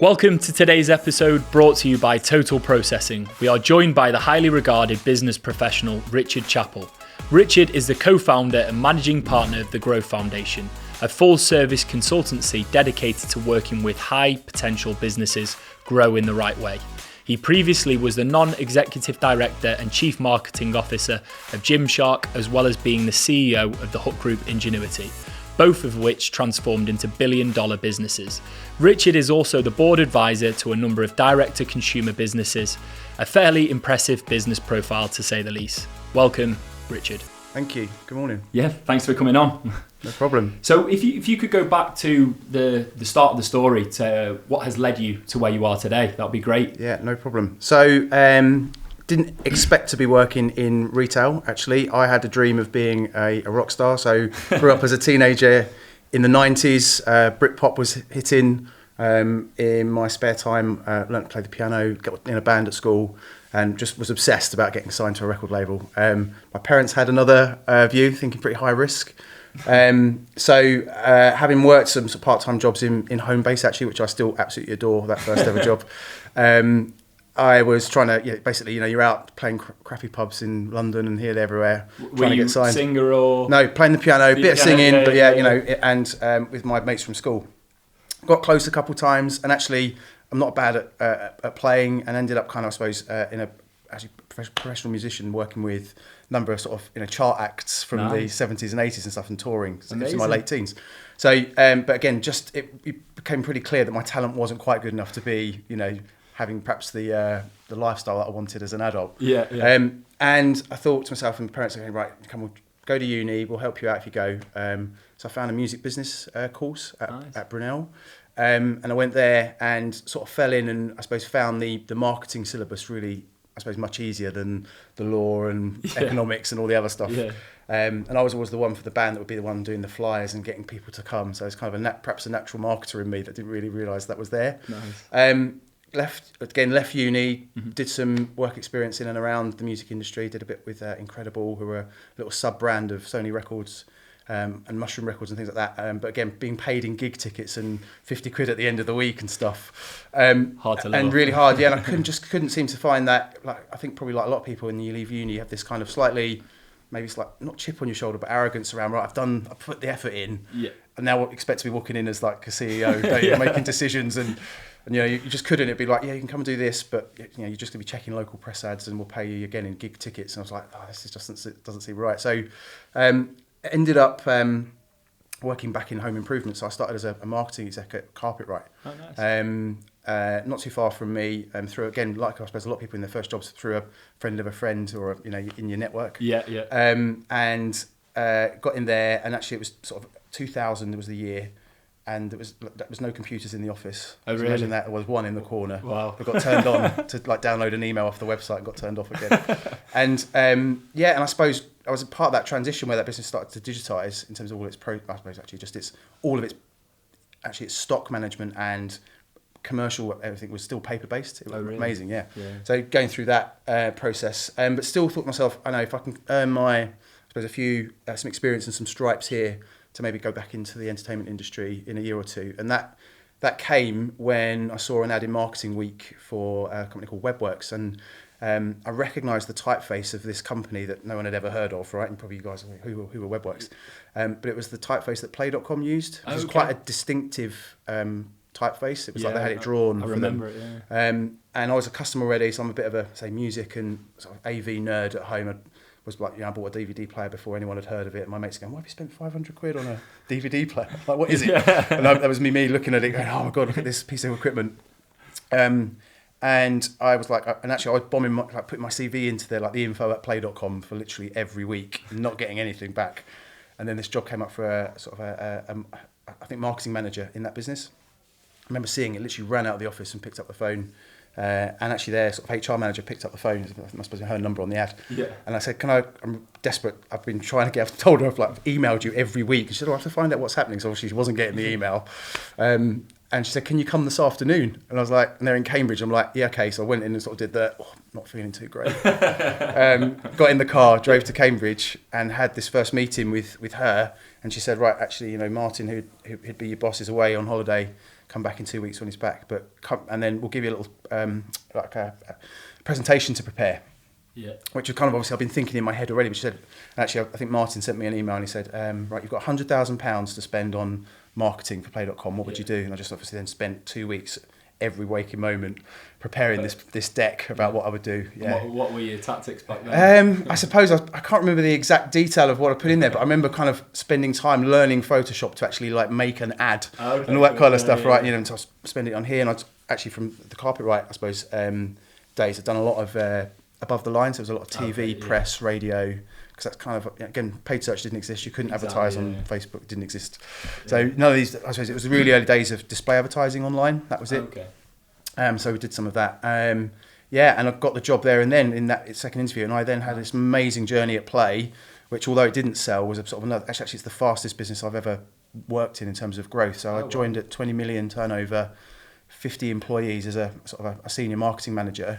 Welcome to today's episode, brought to you by Total Processing. We are joined by the highly regarded business professional, Richard Chapple. Richard is the co-founder and managing partner of the Growth Foundation, a full-service consultancy dedicated to working with high-potential businesses grow in the right way. He previously was the non-executive director and chief marketing officer of Gymshark, as well as being the CEO of the Hut Group Ingenuity, both of which transformed into billion-dollar businesses. Richard is also the board advisor to a number of direct-to-consumer businesses, a fairly impressive business profile to say the least. Welcome, Richard. Thank you. Good morning. Yeah, thanks for coming on. No problem. So if you could go back to the start of the story, to what has led you to where you are today, that would be great. Yeah, no problem. So didn't expect to be working in retail, actually. I had a dream of being a rock star. So grew up as a teenager in the 90s. Britpop was hitting. In my spare time, learned to play the piano, got in a band at school, and just was obsessed about getting signed to a record label. My parents had another view, thinking pretty high risk. So having worked some part-time jobs in home base, actually, which I still absolutely adore, that first ever job, I was trying to, basically, you're out playing crappy pubs in London and here, there, everywhere, trying to get signed. Were you a singer or...? No, playing the piano, bit of singing, but and with my mates from school. Got close a couple of times, and actually, I'm not bad at playing, and ended up kind of, I suppose, in a actually professional musician, working with a number of sort of chart acts from the 70s and 80s and stuff, and touring in my late teens. So, but again, just it became pretty clear that my talent wasn't quite good enough to be, having perhaps the lifestyle that I wanted as an adult. Yeah. And I thought to myself, and my parents were going, right, come on, go to uni, we'll help you out if you go. So I found a music business course at Brunel. And I went there and sort of fell in, and I suppose found the marketing syllabus really, I suppose, much easier than the law and economics and all the other stuff. Yeah. And I was always the one for the band that would be the one doing the flyers and getting people to come. So it's kind of perhaps a natural marketer in me that didn't really realise that was there. Nice. Left uni, did some work experience in and around the music industry, did a bit with Incredible, who were a little sub-brand of Sony Records, and Mushroom Records and things like that. But again, being paid in gig tickets and 50 quid at the end of the week and stuff. Hard to live. And really hard, yeah. And I couldn't seem to find that, I think probably like a lot of people when you leave uni, you have this kind of slightly, maybe it's like not chip on your shoulder, but arrogance around, right, I've put the effort in. Yeah. And now I expect to be walking in as like a CEO, making decisions and you just couldn't. It'd be like, you can come and do this, but you're just gonna be checking local press ads and we'll pay you again in gig tickets. And I was like, this just doesn't seem right. So ended up working back in home improvement. So I started as a marketing exec at Carpetright. Oh, nice. Not too far from me, through, again, like I suppose a lot of people in their first jobs, through a friend of a friend or in your network. Yeah. And got in there, and actually it was sort of 2000 was the year. And there was no computers in the office. Oh, really? Imagine that. There was one in the corner. Wow. It got turned on to download an email off the website and got turned off again. And and I suppose I was a part of that transition where that business started to digitise in terms of all its its stock management and commercial, everything was still paper based. It was amazing, yeah. So going through that process, but still thought to myself, I know if I can earn some experience and some stripes here, to maybe go back into the entertainment industry in a year or two. And that came when I saw an ad in Marketing Week for a company called Webworks, and I recognised the typeface of this company that no one had ever heard of, right? And probably you guys, who were Webworks? But it was the typeface that Play.com used. It was quite a distinctive typeface. It was like they had it drawn for them. I remember it, yeah. And I was a customer already, so I'm a bit of a, music and sort of AV nerd at home. I was like, I bought a DVD player before anyone had heard of it. And my mates going, why have you spent 500 quid on a DVD player? Like, what is it? And that was me looking at it going, oh my God, look at this piece of equipment. And I was like, and actually I was bombing, putting my CV into there, like the info at play.com for literally every week, not getting anything back. And then this job came up for I think marketing manager in that business. I remember seeing it, literally ran out of the office and picked up the phone. And actually their sort of HR manager picked up the phone, I suppose her number on the ad. Yeah. And I said, I'm desperate, I've been trying to get, I've told her I've emailed you every week. And she said, I have to find out what's happening. So obviously she wasn't getting the email. And she said, can you come this afternoon? And I was like, and they're in Cambridge. I'm like, yeah, okay. So I went in and sort of did I'm not feeling too great. Got in the car, drove to Cambridge and had this first meeting with her. And she said, right, actually, Martin, who'd be your boss, is away on holiday. come back in 2 weeks when he's back. And then we'll give you a little a presentation to prepare. Yeah. Which was kind of obviously I've been thinking in my head already. But she said, actually, I think Martin sent me an email and he said, right, you've got £100,000 to spend on marketing for Play.com. What would you do? And I just obviously then spent 2 weeks every waking moment preparing this deck about what I would do. Yeah. What were your tactics back then? I suppose I can't remember the exact detail of what I put in there, but I remember kind of spending time learning Photoshop to actually like make an ad and all that kind of stuff, right? You know, and so I was spending it on here, and I'd actually from the Carpet Right, I suppose, days, I'd done a lot of above the line, so there was a lot of TV, press, radio, because that's kind of, again, paid search didn't exist. You couldn't advertise on Facebook, it didn't exist. So none of these, I suppose it was the really early days of display advertising online, that was it. Okay. So we did some of that. And I got the job there and then in that second interview, and I then had this amazing journey at Play, which although it didn't sell, was a sort of another, actually it's the fastest business I've ever worked in terms of growth. So I joined at 20 million turnover, 50 employees as a sort of a senior marketing manager.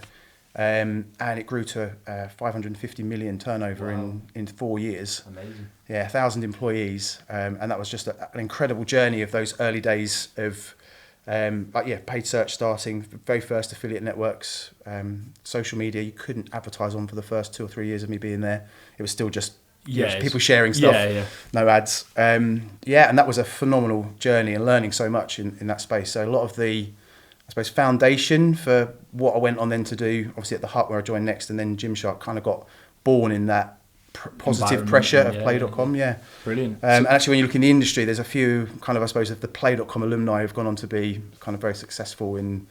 And it grew to 550 million turnover in 4 years. Amazing. Yeah, 1,000 employees. And that was just an incredible journey of those early days of, paid search starting, very first affiliate networks, social media. You couldn't advertise on for the first 2 or 3 years of me being there. It was still just people sharing stuff, no ads. And that was a phenomenal journey and learning so much in that space. So a lot of the, I suppose, foundation for what I went on then to do, obviously at the Hut where I joined next, and then Gymshark kind of got born in that positive pressure of Play.com. Brilliant. And actually when you look in the industry, there's a few kind of, I suppose, of the Play.com alumni who've gone on to be kind of very successful in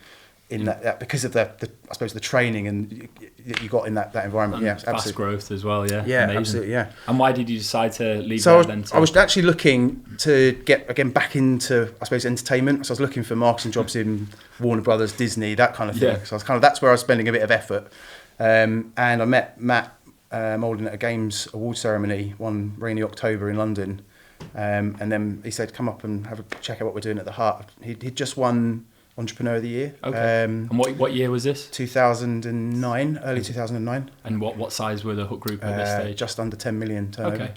that because of the I suppose the training and that you got in that environment. And fast growth as well. Yeah, amazing. Absolutely. And why did you decide to leave? So I was actually looking to get again back into, I suppose, entertainment. So I was looking for marketing jobs in Warner Brothers, Disney, that kind of thing. So I was that's where I was spending a bit of effort. And I met Matt Moulding at a Games award ceremony one rainy October in London, and then he said, "Come up and have a check out what we're doing at the Hut." He'd just won Entrepreneur of the Year. Okay. And what year was this? 2009, early 2009. And what size were the Hut Group at this stage? Just under 10 million turnover.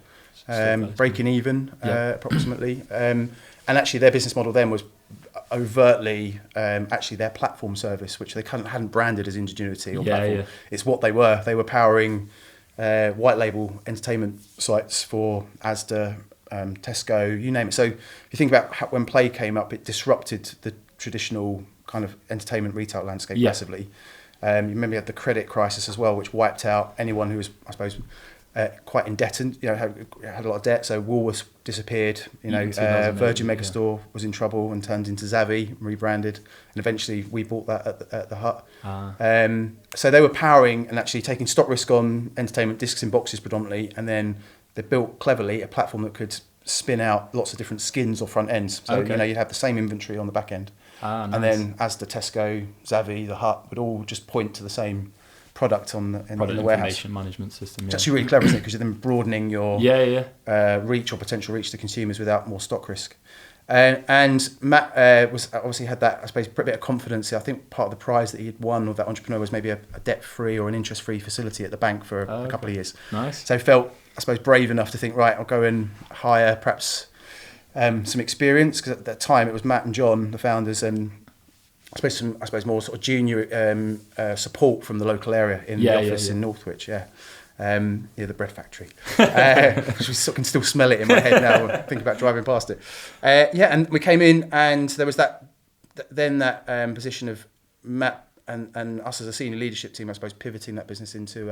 Okay. Breaking even, approximately. And actually their business model then was overtly actually their platform service, which they hadn't branded as Ingenuity or platform. Yeah. It's what they were. They were powering white label entertainment sites for Asda, Tesco, you name it. So if you think about when Play came up, it disrupted the traditional kind of entertainment retail landscape massively. You remember you had the credit crisis as well, which wiped out anyone who was, I suppose, quite indebted. Had a lot of debt. So Woolworths disappeared. Virgin Megastore was in trouble and turned into Zavvi, rebranded, and eventually we bought that at the Hut. So they were powering and actually taking stock risk on entertainment discs in boxes predominantly, and then they built cleverly a platform that could spin out lots of different skins or front ends. So you'd have the same inventory on the back end. Nice. And then as the Tesco, Zavvi, the Hut would all just point to the same product in the warehouse. Information management system. It's actually really clever, isn't it? Because you're then broadening your reach or potential reach to consumers without more stock risk. And Matt was obviously had that, I suppose, a bit of confidence. I think part of the prize that he had won of that entrepreneur was maybe a debt-free or an interest-free facility at the bank for a couple of years. Nice. So felt, I suppose, brave enough to think, right, I'll go and hire perhaps some experience, because at that time it was Matt and John, the founders, and I suppose more sort of junior support from the local area in the office in Northwich. Near the bread factory. Which I can still smell it in my head now. Think about driving past it. And we came in, and there was that position of Matt and us as a senior leadership team, I suppose, pivoting that business into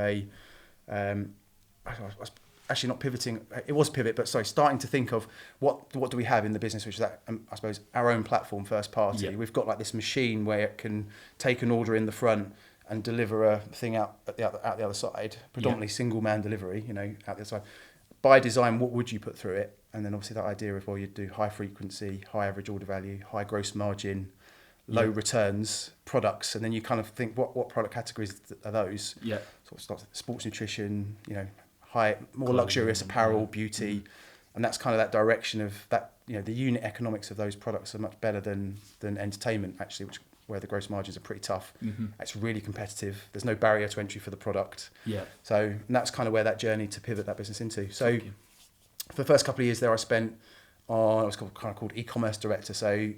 actually not pivoting, it was pivot, but starting to think of what do we have in the business, which is that, I suppose, our own platform, first party. Yeah. We've got like this machine where it can take an order in the front and deliver a thing out the other side, predominantly single man delivery, out the other side. By design, what would you put through it? And then obviously that idea of, you'd do high frequency, high average order value, high gross margin, low returns products, and then you kind of think what product categories are those? Yeah. Sort of sports nutrition, more luxurious apparel, beauty, and that's kind of that direction of that. The unit economics of those products are much better than entertainment, actually, where the gross margins are pretty tough. Mm-hmm. It's really competitive. There's no barrier to entry for the product. Yeah. So and that's kind of where that journey to pivot that business into. So for the first couple of years there, I spent on, I was called e-commerce director. So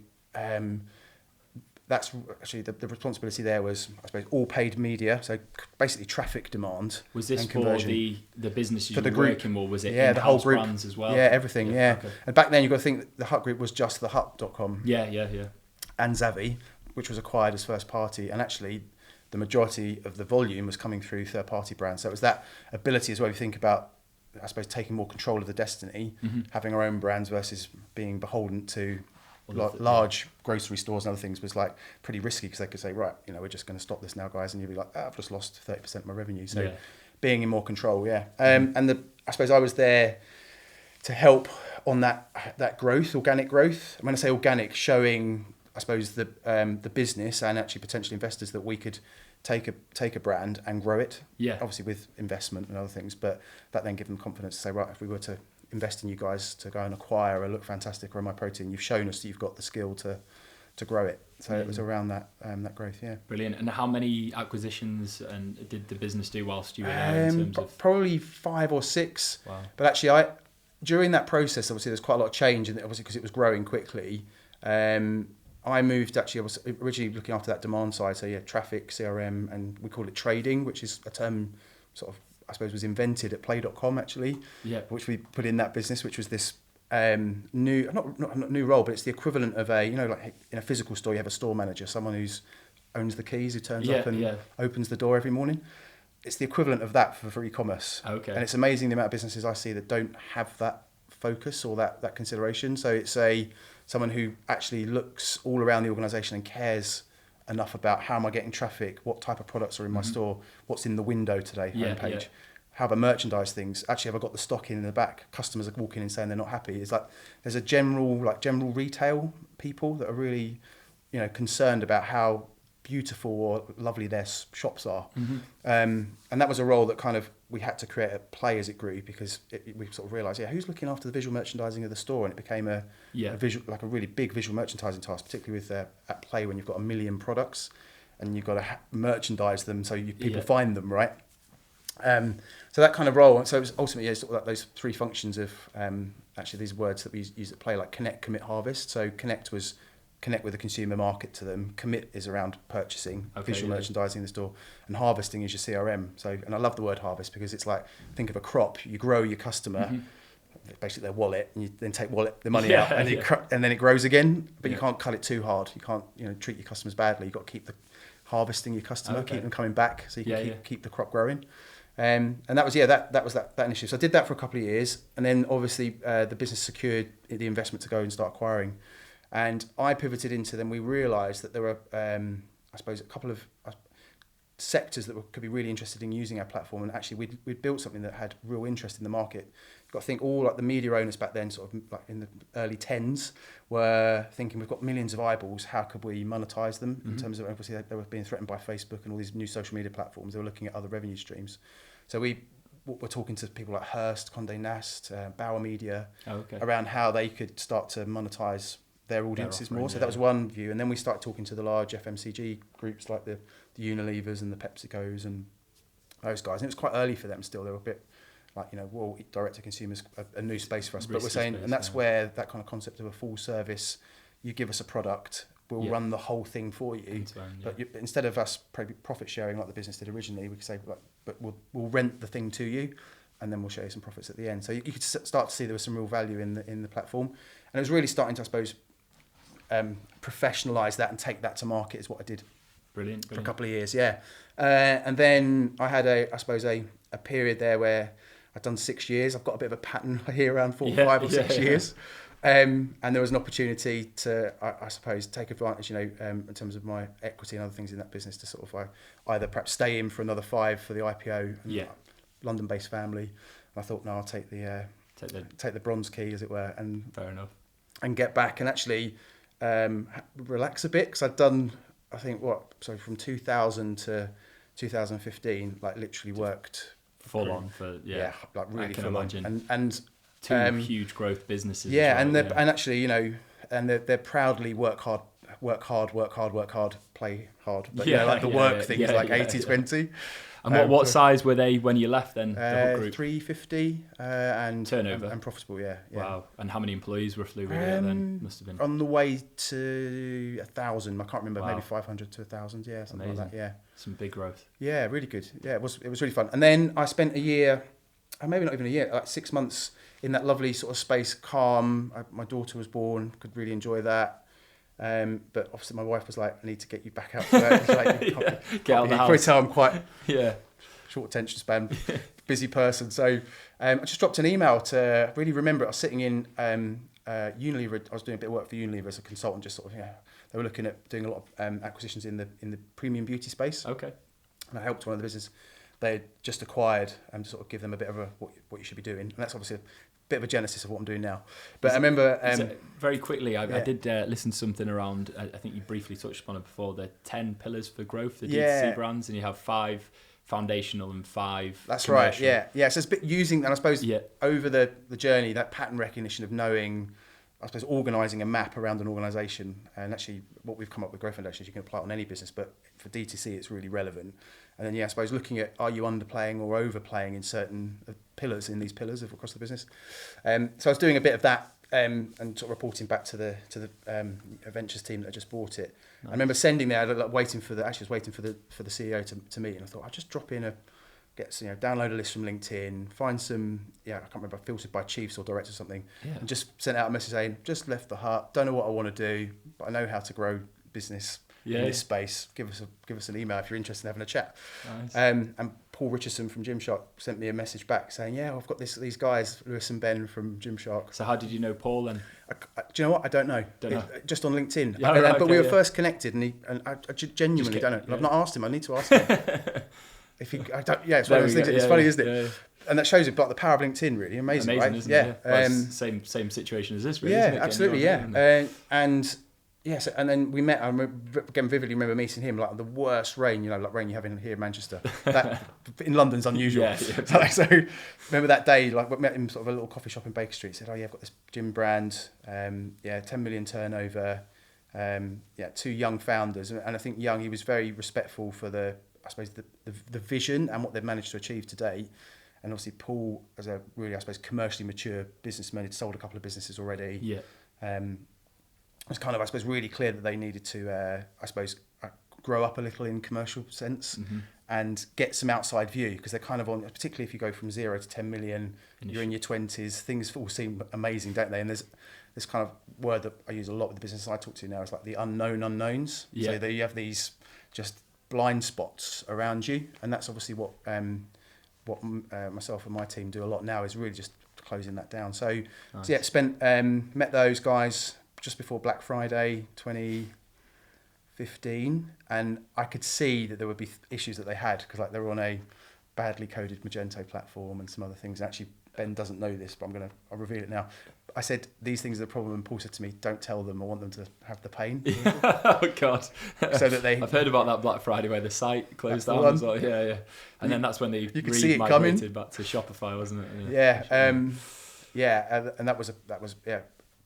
that's actually the responsibility there was, I suppose, all paid media. So basically traffic demand. Was this and for conversion. the businesses For you the were group. working with? Was it the whole group brands as well? Yeah, everything. Yeah. Okay. And back then, you've got to think that the Hut Group was just the Hut.com. Yeah. And Zavvi, which was acquired as first party, and actually the majority of the volume was coming through third party brands. So it was that ability as well. You think about, I suppose, taking more control of the destiny, having our own brands versus being beholden to large grocery stores and other things was like pretty risky, because they could say, right, we're just going to stop this now, guys, and you'd be like, I've just lost 30% of my revenue. So being in more control, and I suppose I was there to help on that growth, organic growth. And when I say organic, showing, I suppose, the business and actually potential investors that we could take a brand and grow it. Yeah. Obviously with investment and other things, but that then give them confidence to say, right, if we were to invest in you guys to go and acquire a Look Fantastic or a MyProtein, you've shown us that you've got the skill to grow it. So it was around that growth. Yeah. Brilliant. And how many acquisitions did the business do whilst you were there in terms of? Probably 5 or 6. Wow. But actually, during that process, obviously there's quite a lot of change, and obviously because it was growing quickly. I moved, actually, I was originally looking after that demand side, so traffic, CRM, and we call it trading, which is a term sort of, I suppose, was invented at play.com actually, which we put in that business, which was this new, not new role, but it's the equivalent of a, like in a physical store, you have a store manager, someone who's owns the keys, who turns up and opens the door every morning. It's the equivalent of that for e-commerce. Okay. And it's amazing the amount of businesses I see that don't have that focus or that consideration. So it's someone who actually looks all around the organisation and cares enough about how am I getting traffic, what type of products are in my store, what's in the window today, homepage, how have I merchandise things, actually have I got the stock in the back, customers are walking in saying they're not happy. It's like there's a general retail people that are really concerned about how beautiful or lovely their shops are. And that was a role that kind of we had to create a play as it grew, because we sort of realised, who's looking after the visual merchandising of the store, and it became a visual, like a really big visual merchandising task, particularly with at play when you've got 1 million products and you've got to merchandise them so people find them, right? So that kind of role, so it was ultimately sort of like those 3 functions of actually these words that we use at play, like connect, commit, harvest. So connect was connect with the consumer, market to them. Commit is around purchasing, visual merchandising in the store, and harvesting is your CRM. So, and I love the word harvest because it's like, think of a crop. You grow your customer, basically their wallet, and you then take the money out, and and then it grows again. But you can't cut it too hard. You can't treat your customers badly. You've got to keep harvesting your customer, keep them coming back, so you can keep the crop growing. And that was that initiative. So I did that for a couple of years, and then obviously the business secured the investment to go and start acquiring. And I pivoted into them. We realised that there were, I suppose, a couple of sectors that could be really interested in using our platform. And actually, we'd built something that had real interest in the market. You've got to think all like the media owners back then, sort of like in the early 10s, were thinking, we've got millions of eyeballs. How could we monetize them? In terms of, obviously, they were being threatened by Facebook and all these new social media platforms. They were looking at other revenue streams. So we're talking to people like Hearst, Condé Nast, Bauer Media, around how they could start to monetize their audiences more. So that was one view. And then we started talking to the large FMCG groups like the Unilevers and the PepsiCos and those guys. And it was quite early for them still. They were a bit like, well, direct to consumers, a new space for us. But we're saying, and that's where that kind of concept of a full service, you give us a product, we'll run the whole thing for you. But instead of us profit sharing like the business did originally, we could say, but we'll rent the thing to you, and then we'll show you some profits at the end. So you could start to see there was some real value in the platform. And it was really starting to, I suppose, professionalise that and take that to market is what I did. Brilliant. For a couple of years, and then I had a period there where I'd done 6 years. I've got a bit of a pattern here around 5 or 6 years, and there was an opportunity to, I suppose, take advantage, in terms of my equity and other things in that business, to sort of either perhaps stay in for another 5 for the IPO. And London-based family. And I thought, no, I'll take the bronze key, as it were, and fair enough, and get back and actually relax a bit, because I'd done, I think, from 2000 to 2015, like literally worked full on for like really I can full imagine. On. And 2 huge growth businesses. And actually, and they're proudly work hard work hard, play hard. But the work thing is 80-20. And what size were they when you left then, the Hut Group? 350 and turnover. And profitable, yeah. Wow. And how many employees roughly were there then? Must have been on the way to 1,000. I can't remember, maybe 500 to 1,000, something Amazing. like that, yeah. Some big growth. Yeah, really good. Yeah, it was really fun. And then I spent a year, maybe not even a year, like 6 months in that lovely sort of space, calm. My daughter was born, could really enjoy that. But obviously my wife was like, I need to get you back out to work. It's like, get out of the house. Probably tell I'm quite yeah. short attention span, busy person. So I just dropped an email to really remember it. I was sitting in Unilever. I was doing a bit of work for Unilever as a consultant, just sort of, they were looking at doing a lot of acquisitions in the premium beauty space. Okay. And I helped one of the businesses they had just acquired and to sort of give them a bit of what you should be doing. And that's obviously a bit of a genesis of what I'm doing now. But I remember... very quickly, I did listen to something around, I think you briefly touched upon it before, the 10 pillars for growth, the D2C brands, and you have 5 foundational and 5 That's commercial. right, yeah. So it's a bit using, and I suppose over the journey, that pattern recognition of knowing, I suppose, organising a map around an organisation. And actually what we've come up with Growth Foundations, you can apply it on any business, but for D2C it's really relevant. And then, I suppose looking at, are you underplaying or overplaying in certain pillars, in these pillars across the business? So I was doing a bit of that and sort of reporting back to the ventures team that just bought it. Nice. I remember sending there, waiting for the CEO to meet, and I thought I'll just drop in download a list from LinkedIn, find some, I can't remember, filtered by chiefs or directors or something, and just sent out a message saying, just left the Hut, don't know what I want to do, but I know how to grow business in this space. Give us an email if you're interested in having a chat. Nice. And Paul Richardson from Gymshark sent me a message back saying, I've got these guys, Lewis and Ben from Gymshark. So how did you know Paul then? Do you know what? I don't know. Just on LinkedIn. Yeah, but we were first connected, and I genuinely don't know. Yeah. I've not asked him. I need to ask him. It's one of those things. It's funny, isn't it? Yeah. And that shows you the power of LinkedIn. Really amazing, right? Isn't it? Yeah. Well, same situation as this, really. Yeah, isn't it? Absolutely. And yes, and then we met. I vividly remember meeting him, like the worst rain, like rain you have in here in Manchester. That in London's unusual. Yeah. So remember that day, like we met him sort of a little coffee shop in Baker Street. Said, I've got this gym brand. 10 million turnover. 2 young founders, and I think he was very respectful for the vision and what they've managed to achieve today. And obviously Paul, as a really, commercially mature businessman, had sold a couple of businesses already. Yeah. It was kind of, really clear that they needed to, grow up a little in commercial sense and get some outside view, because they're kind of on, particularly if you go from 0 to 10 million, you're in your 20s, things all seem amazing, don't they? And there's this kind of word that I use a lot with the business I talk to now, is like the unknown unknowns. Yeah. So that you have these just blind spots around you, and that's obviously what myself and my team do a lot now, is really just closing that down. So, nice. Met those guys just before Black Friday 2015, and I could see that there would be issues that they had, because they were on a badly coded Magento platform and some other things. And actually, Ben doesn't know this, but I'll reveal it now. I said, these things are the problem, and Paul said to me, don't tell them, I want them to have the pain. Oh God. So that I've heard about that Black Friday where the site closed down as well. Yeah. And then that's when they migrated back to Shopify, wasn't it? And that was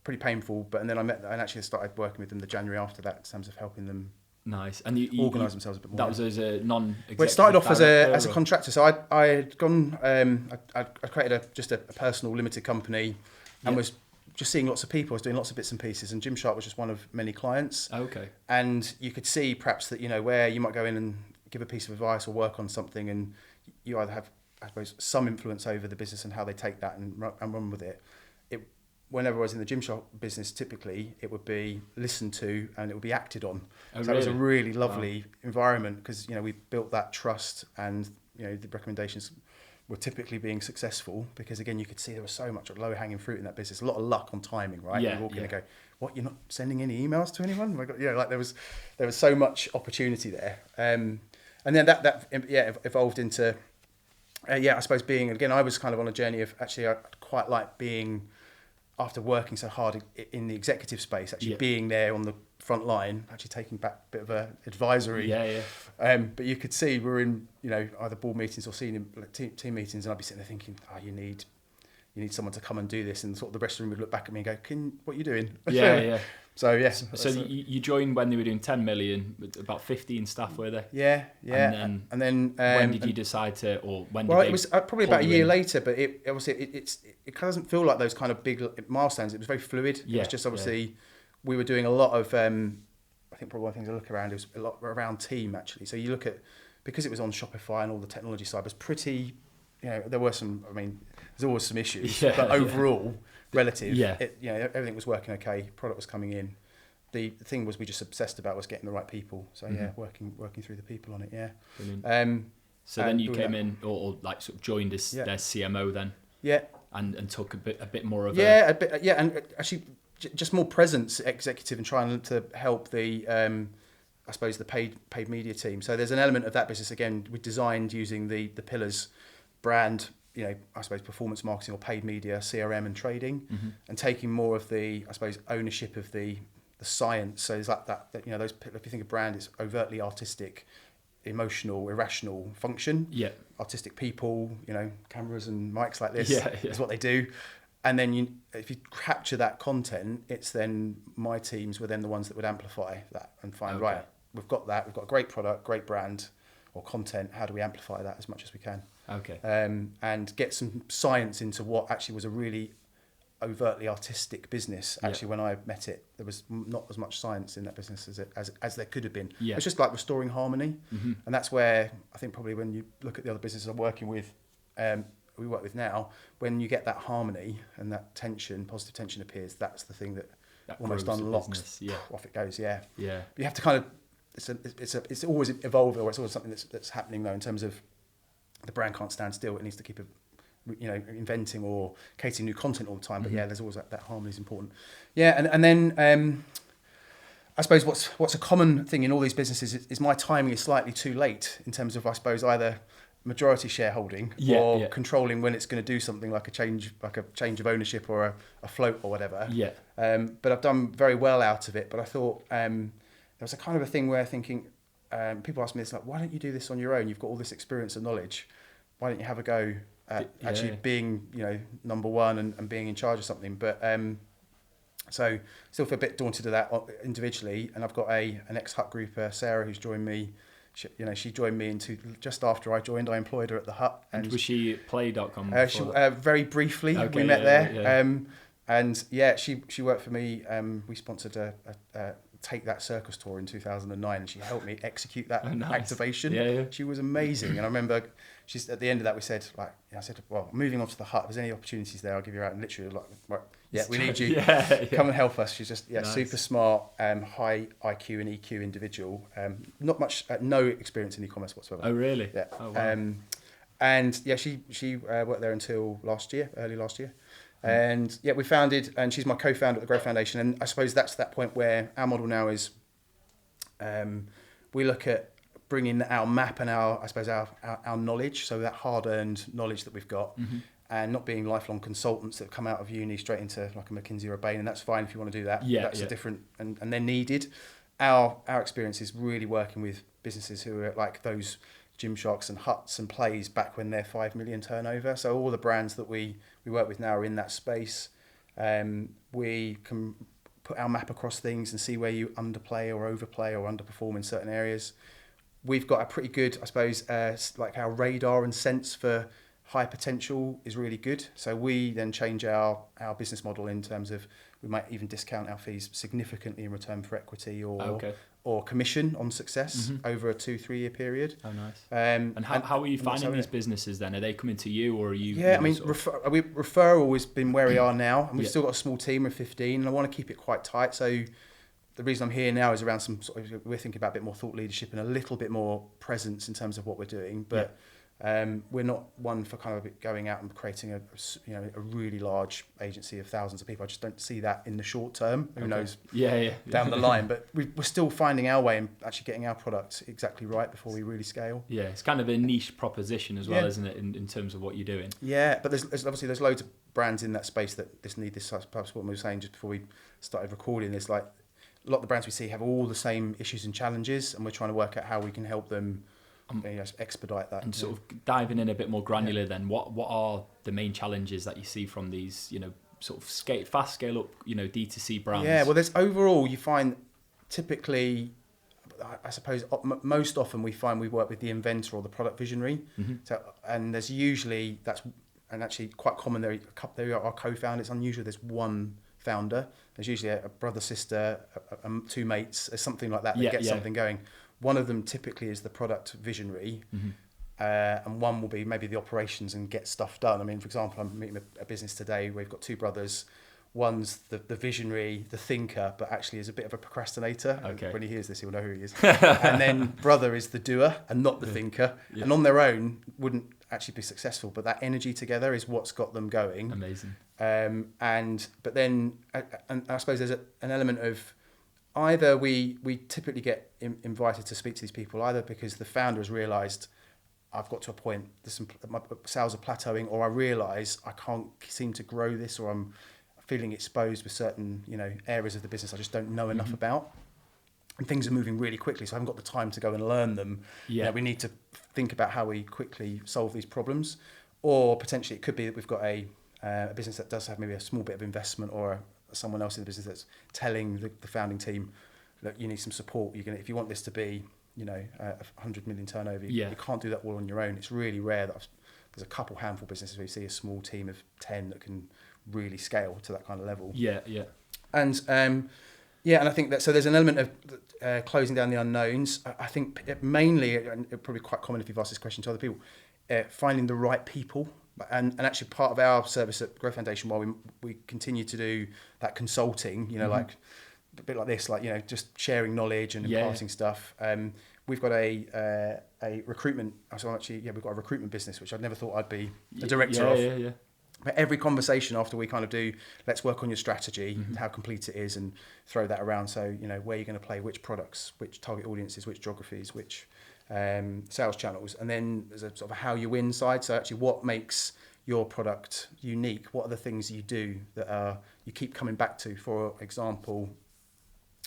pretty painful. But and then I actually started working with them the January after that, in terms of helping them. Nice. And you organise themselves a bit more. That was as a non-executive. Well, it started off as a contractor. So I had gone. I created a personal limited company, and was just seeing lots of people. I was doing lots of bits and pieces, and Gymshark was just one of many clients. Okay. And you could see perhaps that where you might go in and give a piece of advice or work on something, and you either have, I suppose, some influence over the business and how they take that and run with it. Whenever I was in the Gymshark business, typically it would be listened to and it would be acted on. So really? It was a really lovely environment, because we built that trust, and the recommendations were typically being successful, because again you could see there was so much low hanging fruit in that business. A lot of luck on timing, right? Yeah. You're walking and go, what? You're not sending any emails to anyone? Oh my God, there was so much opportunity there. And then that evolved into I suppose being, again, I was kind of on a journey of actually I quite like being, after working so hard in the executive space, actually being there on the front line, actually taking back a bit of a advisory. But you could see we're in, either board meetings or senior team meetings, and I'd be sitting there thinking, you you need someone to come and do this, and sort of the rest of the room would look back at me and go, what are you doing? Yeah. So yeah. So you joined when they were doing 10 million, with about 15 staff, were there? Yeah. And then when did you decide to, or when? Well, it was probably about a year later, but it obviously it kind of doesn't feel like those kind of big milestones. It was very fluid. It was just obviously we were doing a lot of. I think probably one of the things I look around is a lot around team actually. So you look at, because it was on Shopify and all the technology side was pretty. There were some. I mean, there's always some issues, but overall, relative, everything was working okay. Product was coming in. The thing was we just obsessed about was getting the right people. So working through the people on it. Yeah. Brilliant. So then you came in, or like sort of joined as their CMO then. Yeah. And took a bit more of a bit, and actually just more presence, executive, and trying to help the. I suppose the paid media team. So there's an element of that business again. We designed using the pillars. Brand, I suppose performance marketing or paid media, CRM and trading, and taking more of the, I suppose, ownership of the science. So there's that those, if you think of brand, it's overtly artistic, emotional, irrational function. Yeah. Artistic people, cameras and mics like this is what they do. And then if you capture that content, it's then my teams were then the ones that would amplify that and find, right, we've got a great product, great brand or content. How do we amplify that as much as we can? Okay. And get some science into what actually was a really overtly artistic business. Actually, when I met it, there was not as much science in that business as there could have been. Yeah. It's just like restoring harmony, and that's where I think probably when you look at the other businesses I'm working with, we work with now, when you get that harmony and that tension, positive tension appears, that's the thing that almost unlocks. Off it goes. Yeah. Yeah. You have to kind of. It's always evolving, or it's always something that's happening though in terms of. The brand can't stand still. It needs to keep inventing or creating new content all the time. But there's always that harmony is important. Yeah, and then I suppose what's a common thing in all these businesses is my timing is slightly too late in terms of, I suppose, either majority shareholding or controlling when it's going to do something like a change of ownership or a float or whatever. Yeah. But I've done very well out of it. But I thought there was a kind of a thing where thinking. People ask me this, like, why don't you do this on your own? You've got all this experience and knowledge. Why don't you have a go at actually being, number one and being in charge of something? But so still feel a bit daunted of that individually. And I've got an ex-Hut Grouper, Sarah, who's joined me. She joined me just after I joined. I employed her at the Hut. And was she play.com? Very briefly, we met there. And she worked for me. We sponsored a Take That circus tour in 2009, and she helped me execute that activation. Yeah. She was amazing, and I remember she's at the end of that we said I said, well, moving on to the Hut, if there's any opportunities there, I'll give you out. And literally we need you. Come and help us. She's just super smart, high IQ and EQ individual. Not much, no experience in e-commerce whatsoever. Oh really? Yeah. Oh, wow. And she worked there until early last year. And we founded, and she's my co-founder at the Growth Foundation. And I suppose that's that point where our model now is, we look at bringing our map and our knowledge, so that hard-earned knowledge that we've got, and not being lifelong consultants that come out of uni straight into like a McKinsey or a Bain, and that's fine if you want to do that. That's a different, and they're needed. Our experience is really working with businesses who are like those Gymsharks and Huts and Plays back when they're 5 million turnover. So all the brands that we work with now are in that space. We can put our map across things and see where you underplay or overplay or underperform in certain areas. We've got a pretty good, I suppose, like our radar and sense for high potential is really good. So we then change our business model in terms of we might even discount our fees significantly in return for equity or commission on success over a 2-3 year period. Oh, nice. And how are you finding these businesses then? Are they coming to you or are you? Yeah, referral has been where we are now, and we've still got a small team of 15, and I want to keep it quite tight. So the reason I'm here now is around we're thinking about a bit more thought leadership and a little bit more presence in terms of what we're doing, but. We're not one for kind of going out and creating a really large agency of thousands of people. I just don't see that in the short term. Who knows? Down the line, but we're still finding our way and actually getting our product exactly right before we really scale. Yeah, it's kind of a niche proposition as well, isn't it, in terms of what you're doing? Yeah, but there's obviously loads of brands in that space that need this type of what we were saying just before we started recording. There's like a lot of the brands we see have all the same issues and challenges, and we're trying to work out how we can help them expedite that. And sort of diving in a bit more granular then, what are the main challenges that you see from these, sort of fast scale up, D2C brands? Yeah, well, there's overall, you find typically, I suppose most often we find we work with the inventor or the product visionary. So, and there's usually, and actually quite common, there are co-founders. It's unusual there's one founder. There's usually a brother, sister, two mates, something like that gets something going. One of them typically is the product visionary, and one will be maybe the operations and get stuff done. I mean, for example, I'm meeting a business today. We've got two brothers. One's the visionary, the thinker, but actually is a bit of a procrastinator. Okay. When he hears this, he'll know who he is. And then brother is the doer and not the thinker. Yeah. And on their own, wouldn't actually be successful. But that energy together is what's got them going. Amazing. But then I suppose there's an element of either we typically get invited to speak to these people, either because the founder has realised I've got to a point, my sales are plateauing, or I realise I can't seem to grow this, or I'm feeling exposed with certain areas of the business I just don't know enough about, and things are moving really quickly, so I haven't got the time to go and learn them. We need to think about how we quickly solve these problems. Or potentially it could be that we've got a business that does have maybe a small bit of investment, or someone else in the business that's telling the founding team, look, you need some support. If you want this to be 100 million turnover, you can't do that all on your own. It's really rare that there's a handful of businesses where you see a small team of 10 that can really scale to that kind of level. And and I think that, so there's an element of closing down the unknowns. I think mainly, and probably quite common if you've asked this question to other people, finding the right people. And actually part of our service at Growth Foundation, while we continue to do that consulting, like a bit like this, just sharing knowledge and imparting stuff. We've got a recruitment. So actually, we've got a recruitment business, which I'd never thought I'd be a director of. But every conversation after we kind of do, let's work on your strategy, how complete it is, and throw that around. So, where you're going to play, which products, which target audiences, which geographies, which sales channels. And then there's a sort of how you win side. So actually what makes your product unique? What are the things you do that you keep coming back to? For example,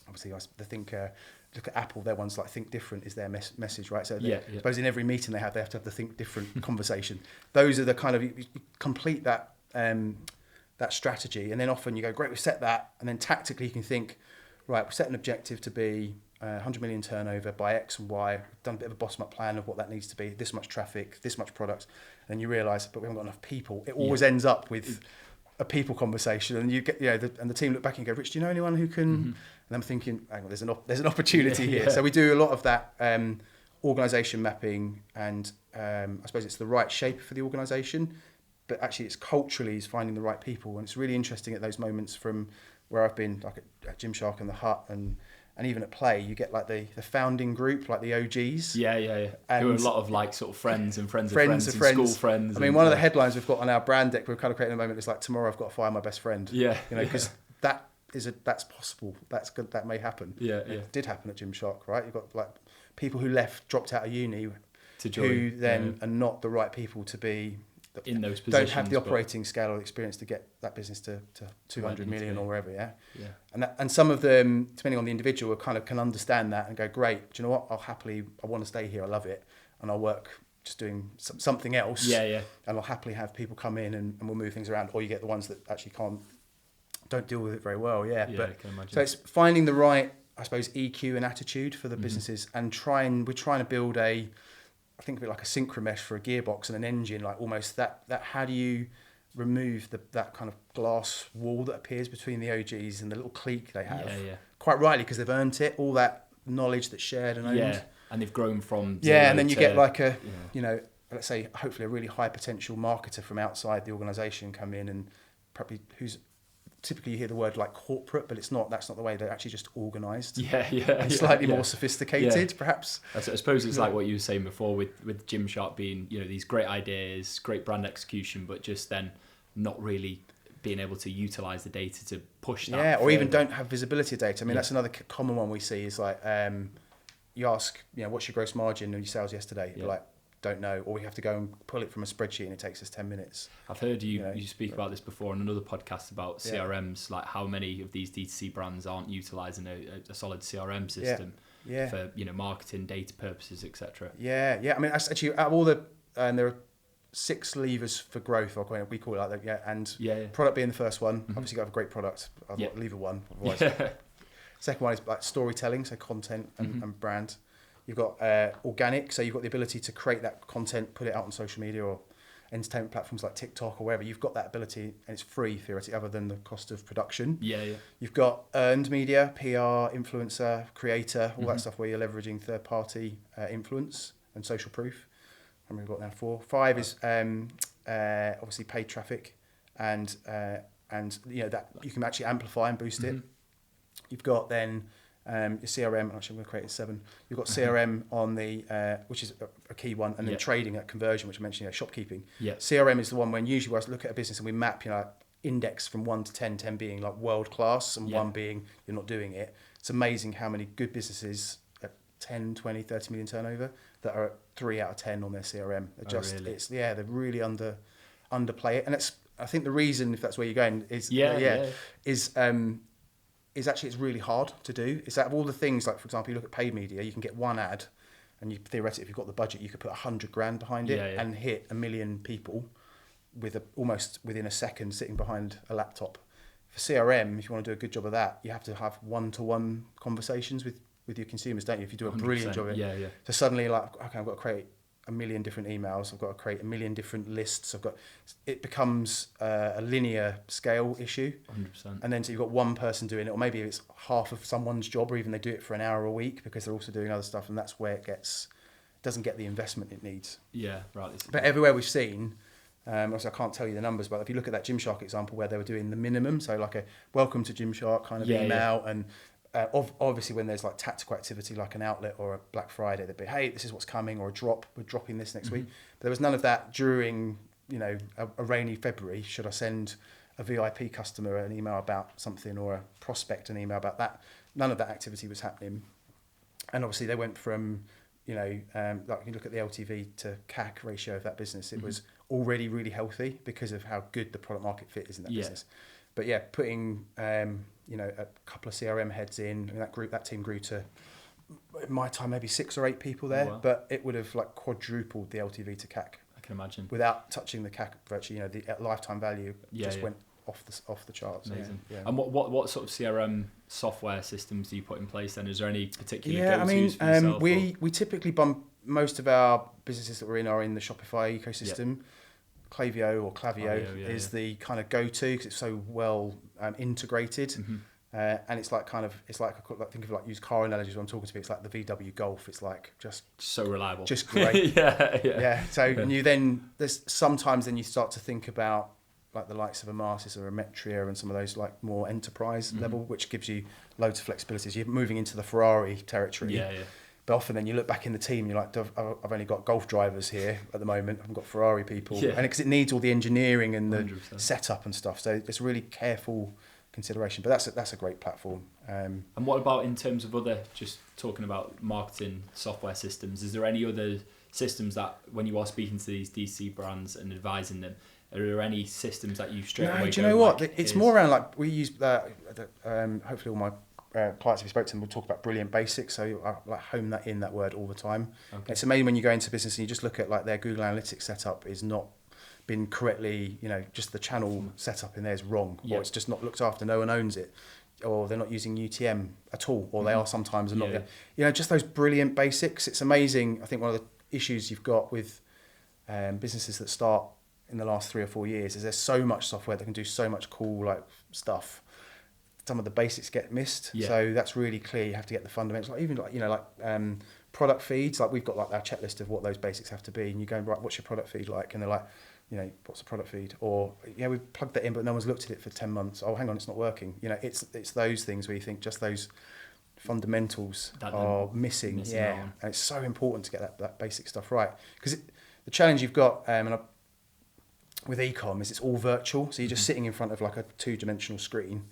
obviously look at Apple, their one's like think different is their message, right? So I suppose in every meeting they have to have the think different conversation. Those are the kind of, you complete that strategy, and then often you go, great, we've set that, and then tactically you can think, right, we've set an objective to be 100 million turnover by X and Y, we've done a bit of a bottom up plan of what that needs to be, this much traffic, this much products, and you realise, but we haven't got enough people. It always ends up with a people conversation, and you get, and the team look back and go, Rich, do you know anyone who can? And I'm thinking, hang on, there's an opportunity here. So we do a lot of that organisation mapping, and I suppose it's the right shape for the organisation, but actually it's culturally is finding the right people, and it's really interesting at those moments from where I've been, like at Gymshark and the Hut, and even at Play, you get like the founding group, like the OGs. And who are a lot of like sort of friends and school friends. I mean, one of the headlines we've got on our brand deck, we're kind of creating a moment, it's like, tomorrow I've got to fire my best friend. Because that's possible. That's good. That may happen. It did happen at Gymshark, right? You've got like people who dropped out of uni to join, who then are not the right people to be in those positions. Don't have the operating scale or experience to get that business to 200 million or wherever. And some of them, depending on the individual, kind of can understand that and go, great, do you know what? I want to stay here. I love it, and I'll work just doing something else. And I'll happily have people come in and we'll move things around. Or you get the ones that actually don't deal with it very well. But I can imagine. So it's finding the right, I suppose, EQ and attitude for the businesses, and we're trying to build I think of it like a synchromesh for a gearbox and an engine, like almost that how do you remove that kind of glass wall that appears between the OGs and the little clique they have, quite rightly, because they've earned it, all that knowledge that's shared and owned. And they've grown from and then you get like a let's say hopefully a really high potential marketer from outside the organisation come in, and probably who's typically you hear the word like corporate, but that's not the way. They're actually just organised. And slightly more sophisticated, perhaps. I suppose it's like what you were saying before with Gymshark being, these great ideas, great brand execution, but just then not really being able to utilise the data to push that. Or even don't have visibility of data. I mean, that's another common one we see is like, you ask, what's your gross margin on your sales yesterday? You're like, don't know, or we have to go and pull it from a spreadsheet and it takes us 10 minutes. I've heard you speak about this before on another podcast about CRMs, like how many of these D2C brands aren't utilising a solid CRM system. for marketing, data purposes, etc. Yeah. I mean, actually, out of all the there are 6 levers for growth, or we call it like that. Yeah, and product being the first one. Obviously, got to have a great product. Lever one. Otherwise, second one is like storytelling, so content and brand. You've got organic, so you've got the ability to create that content, put it out on social media or entertainment platforms like TikTok or wherever. You've got that ability, and it's free theoretically, other than the cost of production. You've got earned media, PR, influencer, creator, all that stuff where you're leveraging third-party influence and social proof. And we've got now 4. 5 is obviously paid traffic, and that you can actually amplify and boost it. You've got then your CRM. Actually, I'm going to create it 7. You've got CRM on the which is a key one, and then trading at conversion, which I mentioned, shopkeeping. CRM is the one when usually we look at a business and we map, index from 1 to 10, 10 being like world class and 1 being you're not doing it. It's amazing how many good businesses at 10, 20, 30 million turnover that are at 3 out of 10 on their CRM. They're really? They really underplay it, and I think the reason, if that's where you're going, is is actually it's really hard to do. Is that of all the things, like for example, you look at paid media, you can get 1 ad, and you theoretically, if you've got the budget, you could put 100 grand behind it and hit 1 million people with almost within a second sitting behind a laptop. For CRM, if you want to do a good job of that, you have to have 1-to-1 conversations with your consumers, don't you? If you do a brilliant job of it. So suddenly, like, okay, I've got to create 1 million different emails. I've got to create 1 million different lists. It becomes a linear scale issue. 100%. And then so you've got 1 person doing it, or maybe it's half of someone's job, or even they do it for an hour a week because they're also doing other stuff, and that's where it doesn't get the investment it needs. Yeah, right. But everywhere we've seen, obviously I can't tell you the numbers, but if you look at that Gymshark example where they were doing the minimum, so like a welcome to Gymshark kind of email, and obviously when there's like tactical activity like an outlet or a Black Friday, they'd be, hey, this is what's coming, or a drop, we're dropping this next week. But there was none of that during a rainy February. Should I send a VIP customer an email about something, or a prospect an email about that? None of that activity was happening. And obviously they went from like you look at the LTV to CAC ratio of that business, it was already really healthy because of how good the product market fit is in that business. But putting a couple of CRM heads in, and that team grew to, in my time, maybe 6 or 8 people there. But it would have like quadrupled the LTV to CAC. I can imagine. Without touching the CAC, virtually, the lifetime value went off the charts. Amazing. And what sort of CRM software systems do you put in place then? Is there any particular go-tos for yourself? We typically bump most of our businesses that we're in are in the Shopify ecosystem. Klaviyo is the kind of go-to because it's so well integrated, and it's like think of like used car analogies when I'm talking to people. It's like the VW Golf. It's like just so reliable, just great. So and there's sometimes then you start to think about like the likes of a Martis or a Metria and some of those like more enterprise level, which gives you loads of flexibility. So you're moving into the Ferrari territory. But often then you look back in the team, you're like, I've only got Golf drivers here at the moment. I haven't got Ferrari people. And because it needs all the engineering and the 100%. Setup and stuff. So it's really careful consideration. But that's a great platform. And what about in terms of other, just talking about marketing software systems, is there any other systems that when you are speaking to these DC brands and advising them, are there any systems that you straight away do you know what? It's more around like we use hopefully all my clients, if you spoke to them, will talk about brilliant basics. So I like home that word all the time. It's amazing when you go into business and you just look at like their Google Analytics setup is not been correctly, just the channel setup in there is wrong, or it's just not looked after. No one owns it, or they're not using UTM at all, or they are sometimes and not. Just those brilliant basics. It's amazing. I think one of the issues you've got with businesses that start in the last 3 or 4 years is there's so much software that can do so much cool like stuff. Some of the basics get missed, so that's really clear. You have to get the fundamentals, like even like product feeds. Like we've got like our checklist of what those basics have to be, and you go right, what's your product feed like? And they're like, what's the product feed? Or we've plugged that in, but no one's looked at it for 10 months. Oh, hang on, it's not working. It's those things where you think just those fundamentals are missing. And it's so important to get that basic stuff right, because the challenge you've got with e-com is it's all virtual, so you're just sitting in front of like a 2-dimensional screen.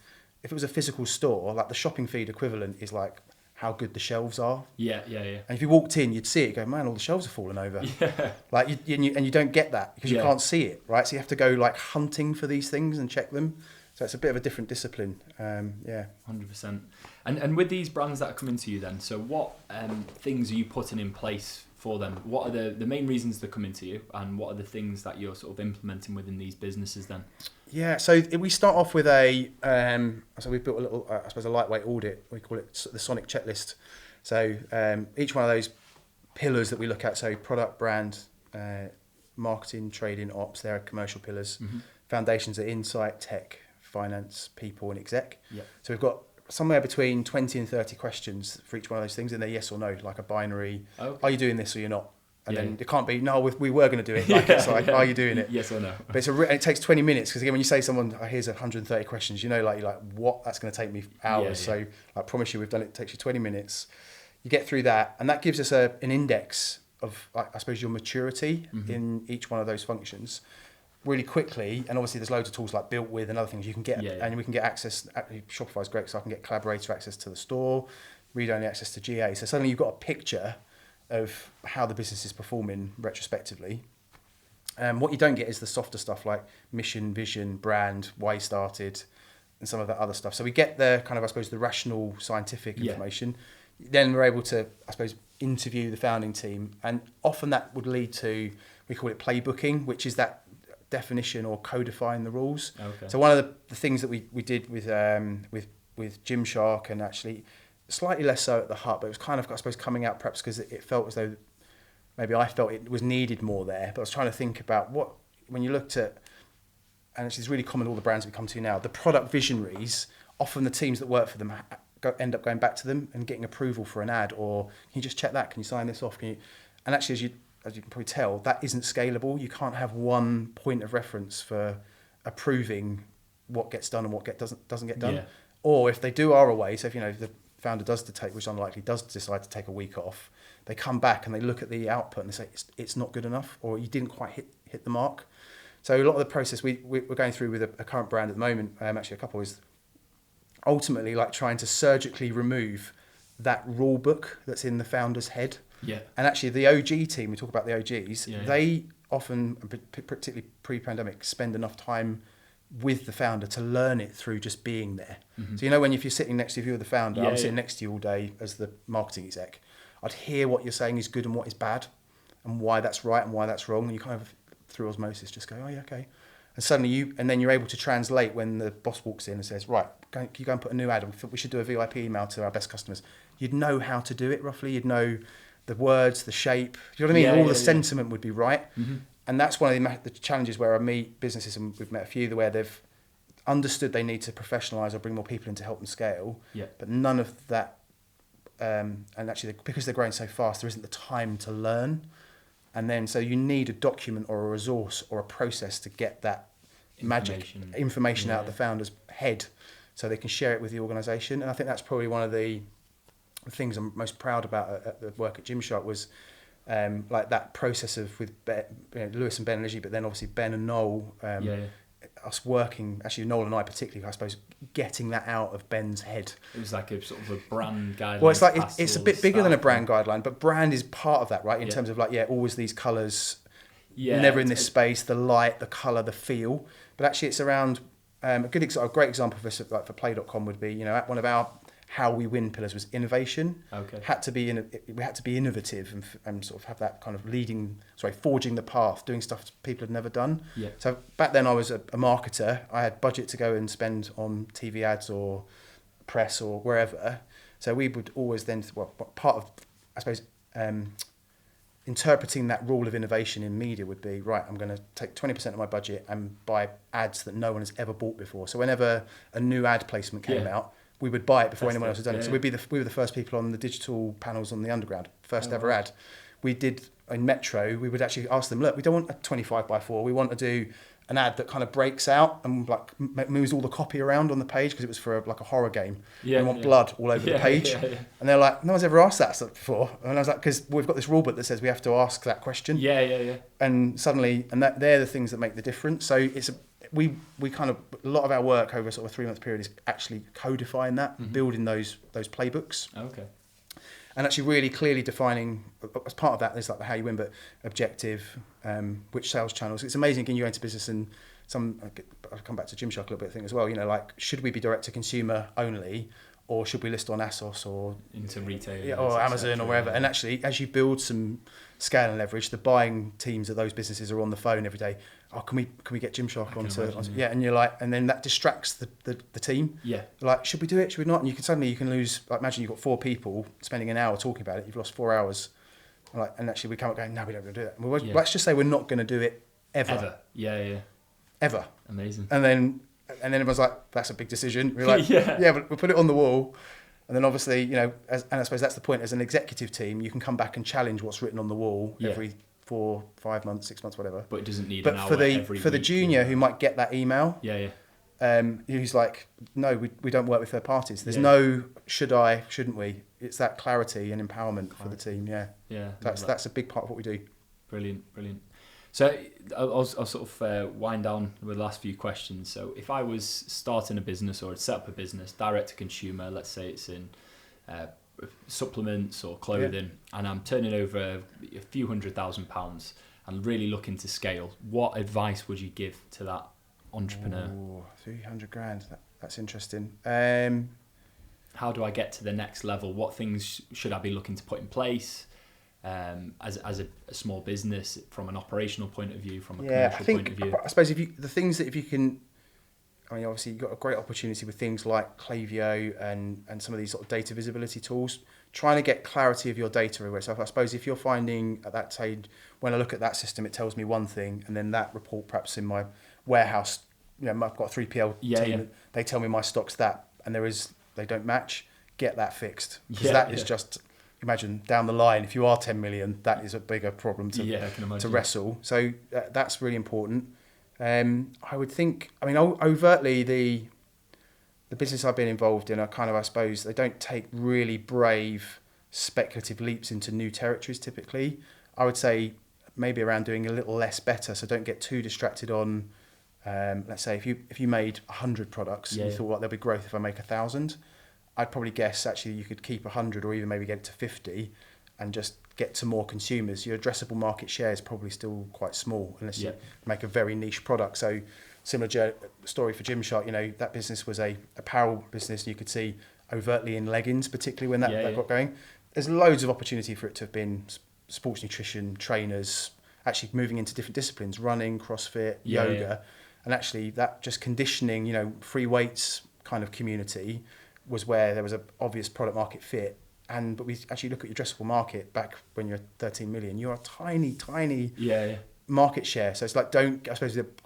If it was a physical store, like the shopping feed equivalent is like how good the shelves are. Yeah. And if you walked in, you'd see it, go, man, all the shelves are falling over. Like you don't get that because you can't see it, right? So you have to go like hunting for these things and check them. So it's a bit of a different discipline. 100%. And with these brands that are coming to you then, so what things are you putting in place for them? What are the main reasons they're coming to you, and what are the things that you're sort of implementing within these businesses then? Yeah, so we start off with so we've built a little, I suppose, a lightweight audit. We call it the Sonic checklist. So each one of those pillars that we look at, so product, brand, marketing, trading, ops, they're commercial pillars. Mm-hmm. Foundations are insight, tech, finance, people, and exec. Yep. So we've got somewhere between 20 and 30 questions for each one of those things, and they're yes or no, like a binary. Okay. Are you doing this or you're not? And then it can't be, no, we were going to do it. Like it's like, are you doing it? Yes or no? But it takes 20 minutes, because again, when you say someone, oh, here's 130 questions, you're like, what? That's going to take me hours. So I promise you, we've done it. It takes you 20 minutes. You get through that, and that gives us an index of, I suppose, your maturity in each one of those functions really quickly. And obviously there's loads of tools like Built With and other things you can get, and we can get access. Shopify's great, so I can get collaborator access to the store, read-only access to GA. So suddenly you've got a picture of how the business is performing retrospectively. What you don't get is the softer stuff like mission, vision, brand, why you started, and some of that other stuff. So we get the kind of, I suppose, the rational scientific information. Then we're able to, I suppose, interview the founding team, and often that would lead to, we call it playbooking, which is that definition or codifying the rules. Okay. So one of the things that we did with Gymshark, and actually slightly less so at the Hut, but it was kind of, I suppose, coming out perhaps because it felt as though maybe I felt it was needed more there. But I was trying to think about when you looked at, and it's really common, all the brands we come to now, the product visionaries, often the teams that work for them end up going back to them and getting approval for an ad, or can you just check that? Can you sign this off? And actually, as you can probably tell, that isn't scalable. You can't have one point of reference for approving what gets done and what doesn't get done. Yeah. Or if they do ROA, so if the founder does which is unlikely, does decide to take a week off, they come back and they look at the output and they say it's not good enough, or you didn't quite hit the mark. So a lot of the process we're going through with a current brand at the moment, actually a couple, is ultimately like trying to surgically remove that rule book that's in the founder's head. Yeah. And actually the OG team, we talk about the OGs, they often, particularly pre-pandemic, spend enough time with the founder to learn it through just being there. Mm-hmm. So if you're sitting next to, if you're the founder, I'm sitting next to you all day as the marketing exec, I'd hear what you're saying is good and what is bad, and why that's right and why that's wrong, and you kind of, through osmosis, just go, oh yeah, okay. And suddenly then you're able to translate when the boss walks in and says, right, can you go and put a new ad on? We should do a VIP email to our best customers. You'd know how to do it roughly. You'd know the words, the shape. You know what I mean? All the sentiment would be right. Mm-hmm. And that's one of the challenges where I meet businesses, and we've met a few where they've understood they need to professionalise or bring more people in to help them scale. Yeah. But none of that, and actually because they're growing so fast, there isn't the time to learn. And then so you need a document or a resource or a process to get that magic information out of the founder's head, so they can share it with the organisation. And I think that's probably one of the things I'm most proud about at the work at Gymshark was like that process of with Lewis and Ben and Lizzie, but then obviously Ben and Noel, us working, actually Noel and I particularly, I suppose, getting that out of Ben's head. It was like a sort of a brand guideline. Well, it's like it's a bit bigger than a brand guideline, but brand is part of that, right? In terms of like, always these colours, never in this space, the light, the colour, the feel. But actually it's around, a great example of this, like for play.com would be, one of our how we win pillars was innovation. Okay. We had to be innovative and sort of have that kind of forging the path, doing stuff people had never done. Yeah. So back then I was a marketer. I had budget to go and spend on TV ads or press or wherever. So we would always then, part of, I suppose, interpreting that rule of innovation in media would be, right, I'm going to take 20% of my budget and buy ads that no one has ever bought before. So whenever a new ad placement came out, we would buy it before anyone else had done it. So we were the first people on the digital panels on the Underground, first ever ad. We did in Metro, we would actually ask them, look, we don't want a 25x4. We want to do an ad that kind of breaks out and like moves all the copy around on the page, because it was for like a horror game. Yeah, we want blood all over the page. Yeah. And they're like, no one's ever asked that stuff before. And I was like, because we've got this rule book that says we have to ask that question. Yeah. And suddenly, they're the things that make the difference. So it's we kind of, a lot of our work over sort of a 3-month period is actually codifying that, building those playbooks. Okay. And actually really clearly defining, as part of that, there's like the how you win, but objective, which sales channels. It's amazing when you go into business and I'll come back to Gymshark a little bit thing as well, like, should we be direct to consumer only, or should we list on ASOS or into retail or Amazon or wherever? And actually, as you build some scale and leverage, the buying teams of those businesses are on the phone every day. Oh, can we get Gymshark onto and you're like, and then that distracts the team. Yeah. Like, should we do it? Should we not? And you can lose. Like, imagine you've got 4 people spending an hour talking about it. You've lost 4 hours. And actually, we come up going, no, we don't want to do that. Well, let's just say we're not going to do it ever. Yeah. Ever. Amazing. And then everyone's like, that's a big decision. We're like, yeah, but we'll put it on the wall. And then obviously, and I suppose that's the point, as an executive team, you can come back and challenge what's written on the wall every 4, 5 months, 6 months, whatever. But it doesn't need an hour every for the junior who might get that email, who's like, no, we don't work with third parties. There's no shouldn't we? It's that clarity and empowerment for the team. Yeah. That's a big part of what we do. Brilliant. So I'll sort of wind down with the last few questions. So if I was starting a business or set up a business, direct to consumer, let's say it's in supplements or clothing, and I'm turning over a few £100,000 and really looking to scale, what advice would you give to that entrepreneur? 300 grand. That's interesting. How do I get to the next level? What things should I be looking to put in place? As a small business, from an operational point of view, from a commercial point of view? I suppose if you can, obviously you've got a great opportunity with things like Klaviyo and some of these sort of data visibility tools, trying to get clarity of your data everywhere. So I suppose if you're finding at that stage, when I look at that system, it tells me one thing, and then that report perhaps in my warehouse, I've got a 3PL team, they tell me my stock's that, and they don't match, get that fixed. Because that is just... Imagine down the line, if you are 10 million, that is a bigger problem to wrestle. So that's really important. I would think, overtly the business I've been involved in are kind of, I suppose, they don't take really brave, speculative leaps into new territories typically. I would say maybe around doing a little less better. So don't get too distracted on, let's say if you made 100 products and you thought, well, there'll be growth if I make 1,000. I'd probably guess actually you could keep 100 or even maybe get it to 50 and just get to more consumers. Your addressable market share is probably still quite small unless you make a very niche product. So similar story for Gymshark, that business was a apparel business, and you could see overtly in leggings, particularly when that got going. There's loads of opportunity for it to have been sports nutrition, trainers, actually moving into different disciplines, running, CrossFit, yoga. And actually that just conditioning, free weights kind of community was where there was an obvious product market fit. But we actually look at your addressable market back when you're 13 million, you're a tiny market share. So it's like, the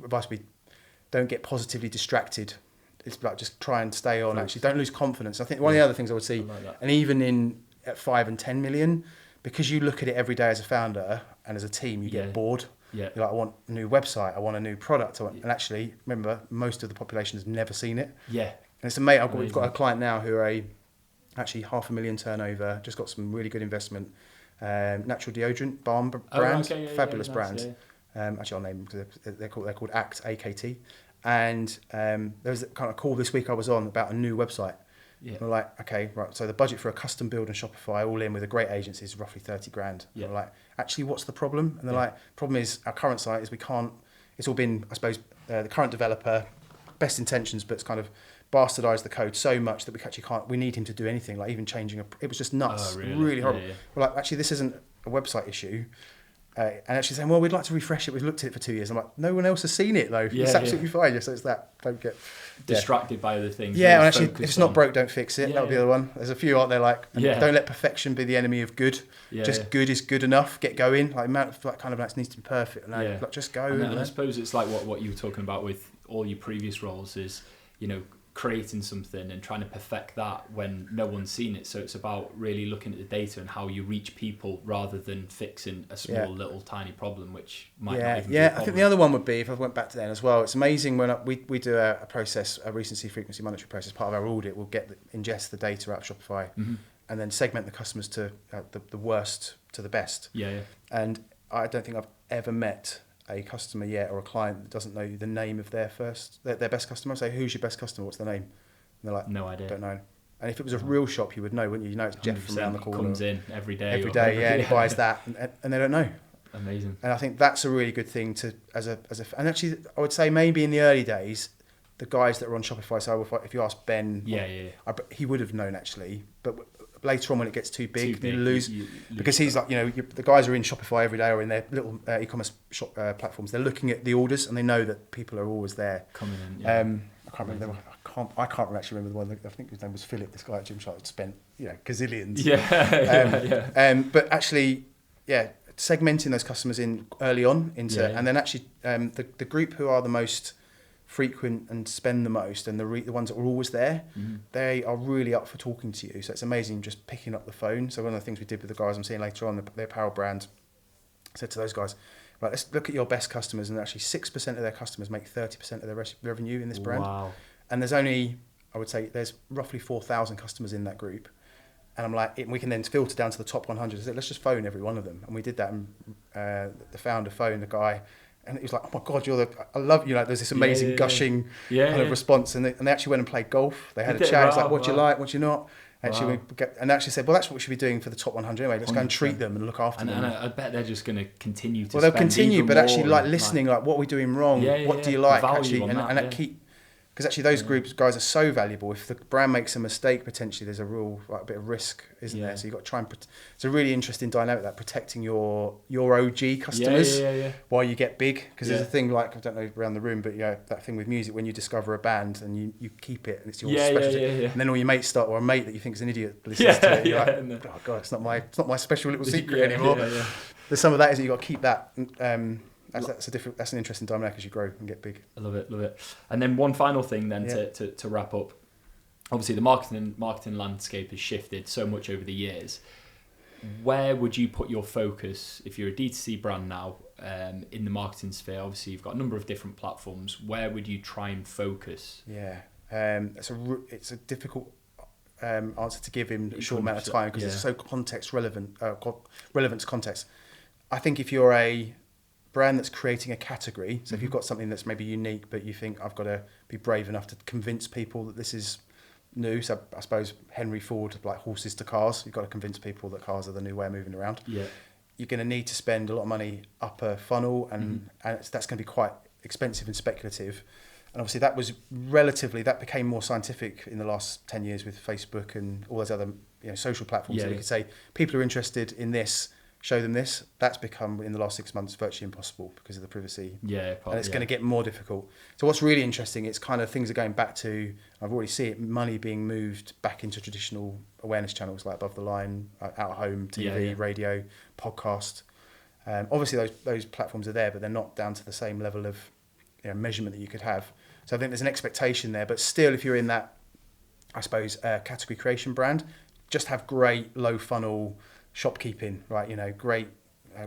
advice would be, don't get positively distracted. It's like, just try and stay on. Actually, don't lose confidence. I think one of the other things I would see, and even at 5 and 10 million, because you look at it every day as a founder and as a team, you get bored. You're like, I want a new website, I want a new product. And actually, remember, most of the population has never seen it. And it's amazing. We've got a client now who are actually $500,000 turnover, just got some really good investment. Natural deodorant, balm brand, fabulous brand. Actually, I'll name them because they're called ACT, AKT. And there was a kind of call this week I was on about a new website. And we're like, okay, right. So the budget for a custom build on Shopify, all in with a great agency, is roughly 30 grand. And we're like, actually, what's the problem? And they're like, problem is our current site is we can't. It's all been, I suppose, the current developer, best intentions, but it's kind of bastardized the code so much that we actually can't. We need him to do anything, like even changing it was just nuts, really horrible. We're like, actually, this isn't a website issue. And actually saying, well, we'd like to refresh it. We've looked at it for 2 years. I'm like, no one else has seen it though. It's absolutely fine. So it's that. Don't get distracted by other things. Yeah, and actually, if it's not broke, don't fix it. That would be the other one. There's a few out there like, don't let perfection be the enemy of good. Good is good enough. Get going. Like amount of kind of needs to be perfect. And like, just go. And I suppose it's like what you were talking about with all your previous roles is, creating something and trying to perfect that when no one's seen it. So it's about really looking at the data and how you reach people rather than fixing a small little tiny problem, which might not even be a problem. I think the other one would be, if I went back to then as well, it's amazing when we do a process, a recency frequency monitoring process, part of our audit, we'll ingest the data out of Shopify and then segment the customers to the worst to the best. And I don't think I've ever met a customer yet or a client that doesn't know the name of their best customer. I say, who's your best customer? What's their name? And they're like, no idea. Don't know. And if it was a real shop, you would know, wouldn't you? You know, it's Jeff from around the corner. Comes in every day. And he buys that, and they don't know. Amazing. And I think that's a really good thing and actually I would say maybe in the early days, the guys that were on Shopify, so if you ask Ben, he would have known actually, but later on when it gets too big, you lose because he's like, the guys are in Shopify every day or in their little e-commerce shop platforms. They're looking at the orders and they know that people are always there. Coming in. Yeah. I can't remember. I can't actually remember the one. I think his name was Philip. This guy at Gymshark spent gazillions. But actually, segmenting those customers in early on and then actually the group who are the most frequent and spend the most and the ones that are always there, they are really up for talking to you. So it's amazing just picking up the phone. So one of the things we did with the guys I'm seeing later on, their apparel brand, I said to those guys, right, let's look at your best customers, and actually 6% of their customers make 30% of their revenue in this brand. Wow. And there's only, I would say, there's roughly 4,000 customers in that groupe. And I'm like, we can then filter down to the top 100. I said, let's just phone every one of them. And we did that. And the founder phoned the guy, and he was like, oh my God, I love you. There's this amazing gushing kind of response. And they actually went and played golf. They had a chat. It's like, what do you like? What do you not? Actually, and actually said, well, that's what we should be doing for the top 100 anyway. Let's 100%. Go and treat them and look after them. And I bet they're just going to continue to. Well, they'll continue, but actually, listening, what are we doing wrong? What do you like? Actually, and keep. Because actually those guys are so valuable. If the brand makes a mistake, potentially there's a real bit of risk, isn't there? So you've got to try and... It's a really interesting dynamic, that protecting your OG customers while you get big. Because there's a thing I don't know around the room, but that thing with music, when you discover a band and you keep it and it's your specialty. And then all your mates start, or a mate that you think is an idiot listens to it. You're like, oh God, it's not my special little secret anymore. There's some of that is that you've got to keep that... That's an interesting dynamic as you grow and get big. I love it. And then one final thing then to wrap up. Obviously the marketing landscape has shifted so much over the years. Where would you put your focus if you're a D2C brand now in the marketing sphere? Obviously you've got a number of different platforms. Where would you try and focus? It's a difficult answer to give in a short amount of time because it's so context relevant to context. I think if you're a brand that's creating a category, so if you've got something that's maybe unique, but you think I've got to be brave enough to convince people that this is new. So I suppose Henry Ford, like horses to cars, you've got to convince people that cars are the new way of moving around. You're going to need to spend a lot of money upper funnel, and that's going to be quite expensive and speculative. And obviously that became more scientific in the last 10 years with Facebook and all those other social platforms. So we could say people are interested in this, show them this. That's become in the last 6 months virtually impossible because of the privacy. And it's going to get more difficult. So what's really interesting, it's kind of things are going back to, I've already seen it, money being moved back into traditional awareness channels like above the line, out of home, TV, radio, podcast. Obviously those platforms are there, but they're not down to the same level of measurement that you could have. So I think there's an expectation there, but still if you're in that, I suppose, category creation brand, just have great low funnel shopkeeping, right? Great,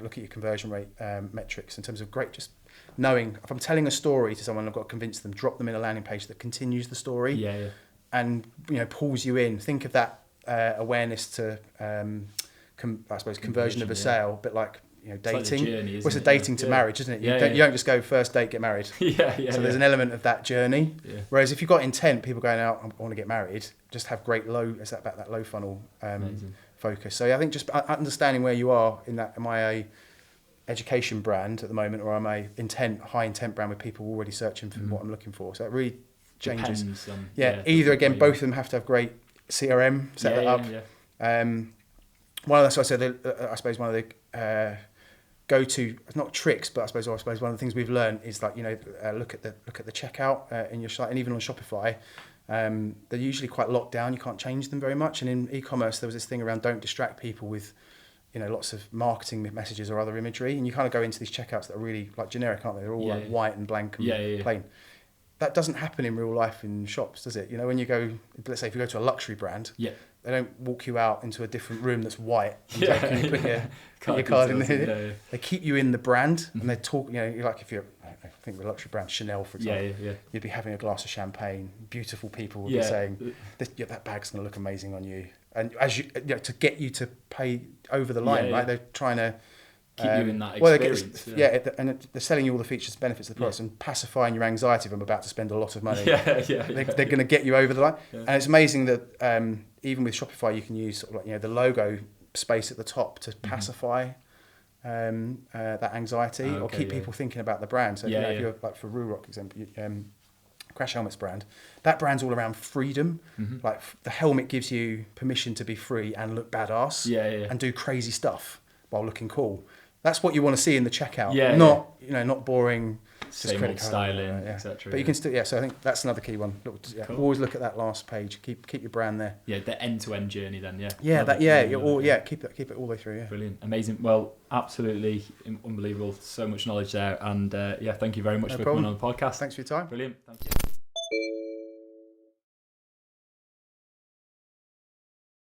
look at your conversion rate metrics in terms of great, just knowing if I'm telling a story to someone, I've got to convince them, drop them in a landing page that continues the story and, pulls you in. Think of that awareness to, I suppose, conversion of a sale, a bit like, dating. It's a dating to marriage, isn't it? You don't just go first date, get married. So there's an element of that journey. Whereas if you've got intent, people going out, I want to get married, just have great that low funnel focus. So I think just understanding where you are in that. Am I a education brand at the moment, or am I high intent brand with people already searching for what I'm looking for? So it really changes. Either again, both of them have to have great CRM set up. One of the, I suppose one of the go-to, not tricks, but I suppose one of the things we've learned is look at the checkout in your site, and even on Shopify. They're usually quite locked down. You can't change them very much. And in e-commerce, there was this thing around don't distract people with, lots of marketing messages or other imagery. And you kind of go into these checkouts that are really generic, aren't they? They're all white and blank and plain. That doesn't happen in real life in shops, does it? When you go, let's say if you go to a luxury brand, they don't walk you out into a different room that's white and say, can you put your card in there? They keep you in the brand and they talk, if you're, I think the luxury brand Chanel, for example, you'd be having a glass of champagne, beautiful people would be saying, that bag's going to look amazing on you. And as you, to get you to pay over the line, right? They're trying to keep you in that experience. And they're selling you all the features and benefits of the product and pacifying your anxiety if I'm about to spend a lot of money. They're going to get you over the line. And it's amazing that even with Shopify, you can use the logo space at the top to pacify that anxiety or keep people thinking about the brand. So if you're like for Rock example, Crash Helmets brand, that brand's all around freedom. Like the helmet gives you permission to be free and look badass and do crazy stuff while looking cool. That's what you want to see in the checkout. Not boring, same old styling, etc. But you can still, so I think that's another key one. Cool. Always look at that last page. Keep your brand there. Yeah, the end-to-end journey then. Keep it all the way through. Yeah. Brilliant, amazing. Well, absolutely unbelievable. So much knowledge there, and thank you very much for coming on the podcast. Thanks for your time. Brilliant. Thank you.